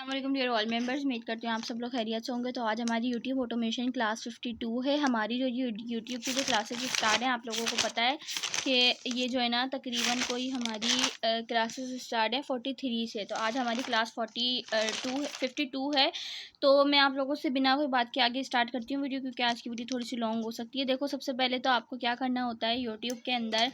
अस्सलाम dear all members, उम्मीद करती हूँ आप सब लोग खैरियत से होंगे। तो आज हमारी यूट्यूब ऑटोमेशन क्लास 52 है। हमारी जो यूट्यूब की जो क्लासेज स्टार्ट हैं, आप लोगों को पता है कि ये जो है ना तकरीबन कोई हमारी क्लासेस स्टार्ट है 43 से। तो आज हमारी क्लास 52 है। तो मैं आप लोगों से बिना कोई बात के आगे स्टार्ट करती हूँ वीडियो, क्योंकि आज की वीडियो थोड़ी सी लॉन्ग हो सकती है। देखो, सबसे पहले तो आपको क्या करना होता है यूट्यूब के अंदर,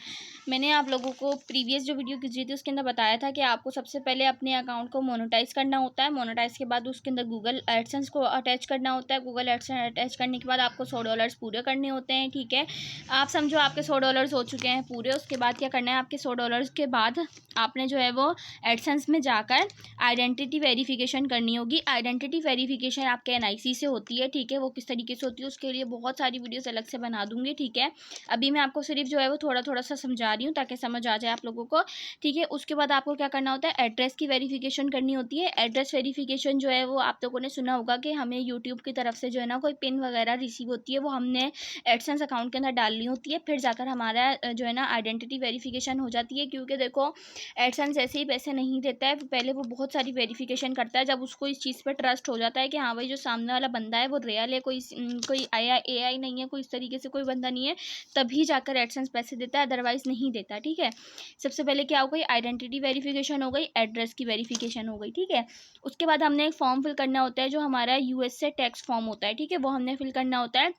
मैंने आप लोगों को प्रीवियस जो वीडियो की थी उसके अंदर बताया था कि आपको सबसे पहले अपने अकाउंट को मोनेटाइज करना होता है। मोनेटाइज के बाद उसके अंदर गूगल एडसेंस को अटैच करना होता है। गूगल एडसेंस अटैच करने के बाद आपको $100 पूरे करने होते हैं। ठीक है, आप समझो आपके $100 हो चुके हैं पूरे। उसके बाद क्या करना है, आपके $100 के बाद आपने जो है वो एडसेंस में जाकर आइडेंटिटी वेरिफिकेशन करनी होगी। आइडेंटिटी वेरिफिकेशन आपके NIC से होती है। ठीक है, वो किस तरीके से होती है उसके लिए बहुत सारी वीडियोस अलग से बना दूंगी। ठीक है, अभी मैं आपको सिर्फ जो है वो थोड़ा थोड़ा सा समझा रही हूँ ताकि समझ आ जाए आप लोगों को। ठीक है, उसके बाद आपको क्या करना होता है, एड्रेस की वेरिफिकेशन करनी होती है। एड्रेस वेरिफिकेशन जो है वो आप लोगों ने सुना होगा कि हमें यूट्यूब की तरफ से जो है ना कोई पिन वगैरह रिसीव होती है, वो हमने एडसेंस अकाउंट के अंदर डालनी होती है। फिर जाकर हमारा जो है ना आइडेंटिटी वेरिफिकेशन हो जाती है। क्योंकि देखो, एडसेंस ऐसे ही पैसे नहीं देता है, पहले वो बहुत सारी वेरिफिकेशन करता है। जब उसको इस चीज़ पर ट्रस्ट हो जाता है कि हाँ भाई जो सामने वाला बंदा है वो रियल है, कोई AI नहीं है, कोई इस तरीके से कोई बंदा नहीं है, तभी जाकर एडसेंस पैसे देता है, अदरवाइज नहीं देता। ठीक है, सबसे पहले क्या हो गई, आइडेंटिटी वेरिफिकेशन हो गई, एड्रेस की वेरिफिकेशन हो गई। ठीक है, उसके बाद हमने एक फॉर्म फिल करना होता है जो हमारा US से टैक्स फॉर्म होता है। ठीक है, वो हमने फिल करना होता है।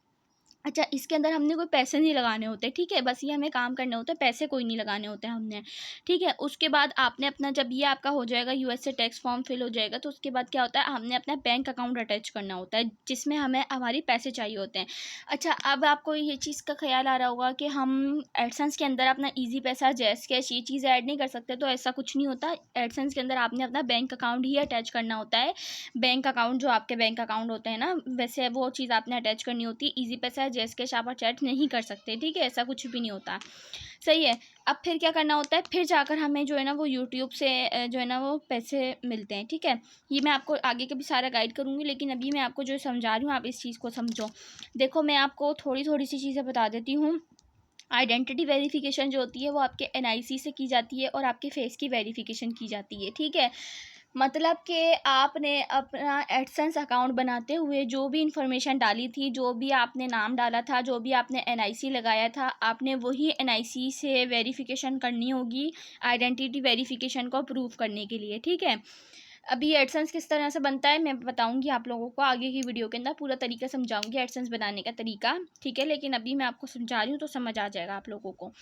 अच्छा, इसके अंदर हमने कोई पैसे नहीं लगाने होते। ठीक है, बस ये हमें काम करना होता है, पैसे कोई नहीं लगाने होते हैं हमने। ठीक है, उसके बाद आपने अपना, जब ये आपका हो जाएगा US से टैक्स फॉर्म फिल हो जाएगा, तो उसके बाद क्या होता है, हमने अपना बैंक अकाउंट अटैच करना होता है जिसमें हमें हमारी पैसे चाहिए होते हैं। अच्छा, अब आपको ये चीज़ का ख्याल आ रहा होगा कि हम एडसेंस के अंदर अपना ईजी पैसा, जैस कैश, ये चीज़ ऐड नहीं कर सकते। तो ऐसा कुछ नहीं होता। एडसेंस के अंदर आपने अपना बैंक अकाउंट ही अटैच करना होता है। बैंक अकाउंट, जो आपके बैंक अकाउंट होते हैं ना, वैसे वो चीज़ आपने अटैच करनी होती है। ईजी पैसा, जैस कैश आप अटैच नहीं कर सकते। ठीक है, ऐसा कुछ भी नहीं होता। सही है, अब फिर क्या करना होता है, फिर जाकर हमें जो है ना वो यूट्यूब से जो है ना वो पैसे मिलते हैं। ठीक है, ये मैं आपको आगे के भी सारा गाइड करूँगी, लेकिन अभी मैं आपको जो समझा रही हूँ आप इस चीज़ को समझो। देखो, मैं आपको थोड़ी थोड़ी सी चीज़ें बता देती हूँ। आइडेंटिटी वेरिफिकेशन जो होती है वो आपके NIC से की जाती है और आपके फेस की वेरिफिकेशन की जाती है। ठीक है, मतलब कि आपने अपना एडसेंस अकाउंट बनाते हुए जो भी इंफॉर्मेशन डाली थी, जो भी आपने नाम डाला था, जो भी आपने NIC लगाया था, आपने वही NIC से वेरिफिकेशन करनी होगी आइडेंटिटी वेरिफिकेशन को प्रूव करने के लिए। ठीक है, अभी एडसेंस किस तरह से बनता है मैं बताऊंगी आप लोगों को आगे की वीडियो के अंदर, पूरा तरीका समझाऊंगी एडसेंस बनाने का तरीका। ठीक है, लेकिन अभी मैं आपको समझा रही हूँ तो समझ आ जाएगा आप लोगों को।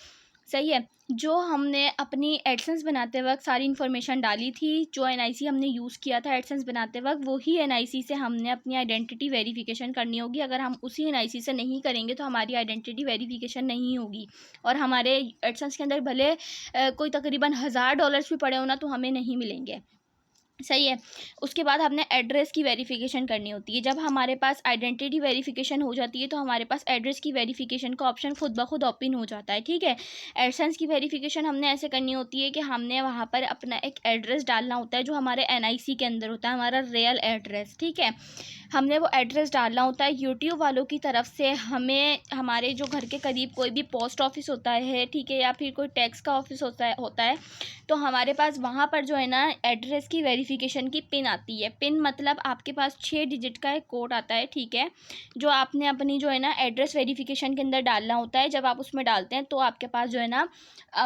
सही है, जो हमने अपनी एडसेंस बनाते वक्त सारी इन्फॉर्मेशन डाली थी, जो NIC हमने यूज़ किया था एडसेंस बनाते वक्त, वही NIC से हमने अपनी आइडेंटिटी वेरिफिकेशन करनी होगी। अगर हम उसी NIC से नहीं करेंगे तो हमारी आइडेंटिटी वेरिफिकेशन नहीं होगी, और हमारे एडसेंस के अंदर भले कोई तकरीबन $1000 भी पड़े हो ना, तो हमें नहीं मिलेंगे। सही है, उसके बाद हमने एड्रेस की वेरिफिकेशन करनी होती है। जब हमारे पास आइडेंटिटी वेरिफिकेशन हो जाती है तो हमारे पास एड्रेस की वेरिफिकेशन का ऑप्शन खुद ब खुद ओपन हो जाता है। ठीक है, एडसेंस की वेरिफिकेशन हमने ऐसे करनी होती है कि हमने वहाँ पर अपना एक एड्रेस डालना होता है जो हमारे NIC के अंदर होता है, हमारा रियल एड्रेस। ठीक है, हमने वो एड्रेस डालना होता है। यूट्यूब वालों की तरफ से हमें हमारे जो घर के करीब कोई भी पोस्ट ऑफिस होता है, ठीक है, या फिर कोई टैक्स का ऑफिस होता है, तो हमारे पास वहाँ पर जो है ना एड्रेस की वेरिफिकेशन की पिन आती है। पिन मतलब आपके पास 6 डिजिट का एक कोड आता है। ठीक है, जो आपने अपनी जो है ना एड्रेस वेरिफिकेशन के अंदर डालना होता है। जब आप उसमें डालते हैं तो आपके पास जो है ना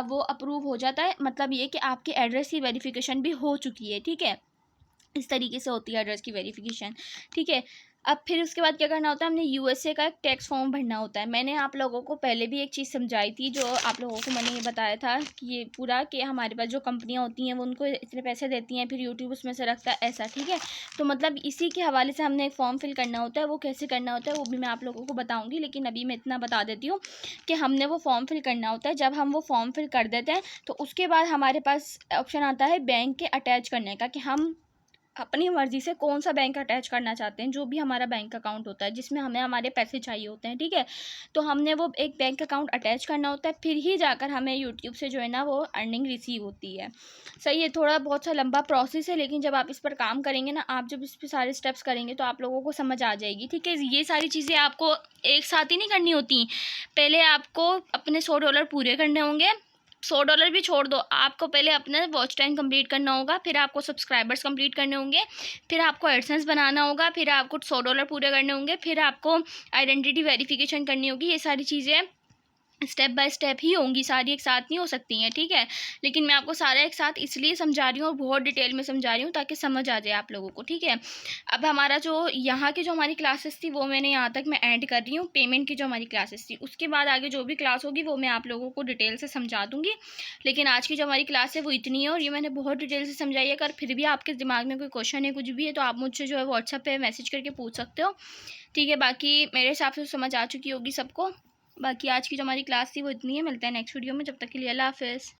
वो अप्रूव हो जाता है। मतलब ये कि आपकी एड्रेस की वेरिफिकेशन भी हो चुकी है। ठीक है, इस तरीके से होती है एड्रेस की वेरिफिकेशन। ठीक है, अब फिर उसके बाद क्या करना होता है, हमने USA का एक टैक्स फॉर्म भरना होता है। मैंने आप लोगों को पहले भी एक चीज़ समझाई थी, जो आप लोगों को मैंने ये बताया था कि ये पूरा कि हमारे पास जो कंपनियां होती हैं वो उनको इतने पैसे देती हैं, फिर यूट्यूब उसमें से रखता है, ऐसा। ठीक है, तो मतलब इसी के हवाले से हमने एक फॉर्म फिल करना होता है। वो कैसे करना होता है वो भी मैं आप लोगों को बताऊँगी, लेकिन अभी मैं इतना बता देती हूँ कि हमने वो फॉर्म फिल करना होता है। जब हम वो फॉर्म फिल कर देते हैं तो उसके बाद हमारे पास ऑप्शन आता है बैंक के अटैच करने का, कि हम अपनी मर्ज़ी से कौन सा बैंक अटैच करना चाहते हैं, जो भी हमारा बैंक अकाउंट होता है जिसमें हमें हमारे पैसे चाहिए होते हैं। ठीक है, तो हमने वो एक बैंक अकाउंट अटैच करना होता है, फिर ही जाकर हमें यूट्यूब से जो है ना वो अर्निंग रिसीव होती है। सही है, थोड़ा बहुत सा लंबा प्रोसेस है, लेकिन जब आप इस पर काम करेंगे ना, आप जब इस पर सारे स्टेप्स करेंगे तो आप लोगों को समझ आ जाएगी। ठीक है, ये सारी चीज़ें आपको एक साथ ही नहीं करनी होती। पहले आपको अपने $100 पूरे करने होंगे, $100 भी छोड़ दो, आपको पहले अपना वॉच टाइम कंप्लीट करना होगा, फिर आपको सब्सक्राइबर्स कंप्लीट करने होंगे, फिर आपको एडसेंस बनाना होगा, फिर आपको $100 पूरे करने होंगे, फिर आपको आइडेंटिटी वेरिफिकेशन करनी होगी। ये सारी चीज़ें स्टेप बाय स्टेप ही होंगी, सारी एक साथ नहीं हो सकती हैं, ठीक है। लेकिन मैं आपको सारा एक साथ इसलिए समझा रही हूँ और बहुत डिटेल में समझा रही हूँ ताकि समझ आ जाए आप लोगों को, ठीक है। अब हमारा जो यहाँ की जो हमारी क्लासेस थी वो मैंने यहाँ तक मैं ऐड कर रही हूँ, पेमेंट की जो हमारी क्लासेस थी। उसके बाद आगे जो भी क्लास होगी वो मैं आप लोगों को डिटेल से समझा दूँगी, लेकिन आज की जो हमारी क्लास है वो इतनी है और ये मैंने बहुत डिटेल से समझाई है। अगर फिर भी आपके दिमाग में कोई क्वेश्चन है, कुछ भी है, तो आप मुझसे जो है व्हाट्सएप पर मैसेज करके पूछ सकते हो, ठीक है। बाकी मेरे हिसाब से समझ आ चुकी होगी सबको। बाकी आज की जो हमारी क्लास थी वो इतनी है। मिलते हैं नेक्स्ट वीडियो में, जब तक के लिए अल्लाह हाफ़िज़।